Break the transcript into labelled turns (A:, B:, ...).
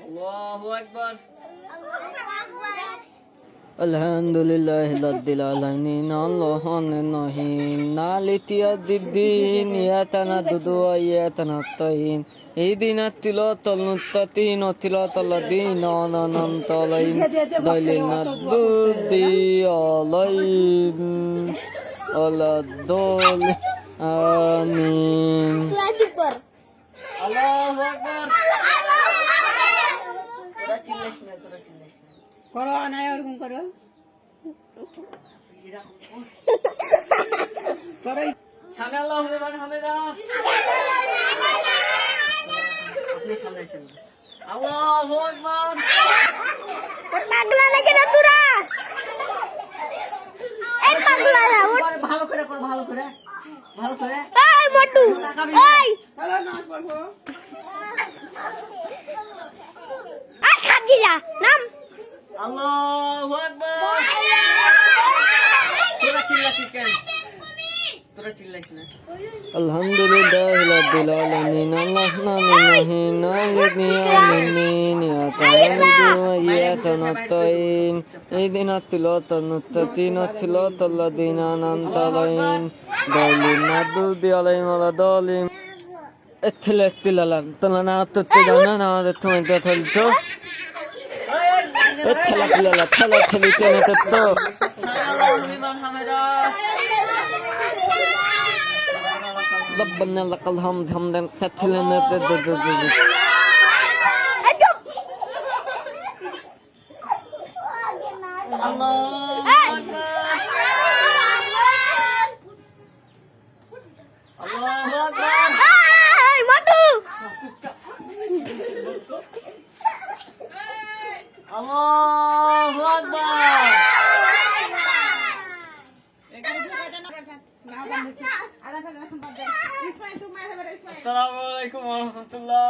A: আল্লাহু আকবার।
B: Alhamdulillahilladhil alamin ar-rahmanir-rahim maliki yawmiddin iyyaka na'budu wa iyyaka nasta'in ihdinas siratal mustaqim siratal ladzina an'amta 'alaihim ghayril maghdubi 'alaihim waladdallin amin.
A: আল্লাহু আকবার। তোরা চিল্লাইস না।
C: করো না এরকম করো করো
A: সামনে আল্লাহু লিমান হামিদা। আপনি সামনে আসেন। আল্লাহু আকবার।
D: পাগলা লাগে না তোরা এই পাগলা না
A: ভালো করে কর, ভালো করে।
D: এই মোটু এই
C: চলো নামাজ পড়বো
D: আর খাজিলা নাম
A: আল্লাহু আকবার। তোরা চিল্লাছিস কেন? তোরা চিল্লাইস না।
B: Alhamdulillahilladhil alamin ar-rahmanir-rahim maliki yawmiddin iyyaka na'budu wa iyyaka nasta'in ihdinas siratal mustaqim siratal ladzina an'amta 'alaihim ghayril maghdubi 'alaihim waladdallin. Ettelalan talana tutte jana na তুমি তো চলছো ettela pilala thala theli tene তো
A: আল্লাহু লিমান হামিদা।
B: ربنا لك الحمد حمدا كثيرا
A: আল্লাহু আকবার। আল্লাহু আকবার।
D: এই মোটু
A: আল্লাহু আকবার। আসসালামু আলাইকুম ওয়া রাহমাতুল্লাহ।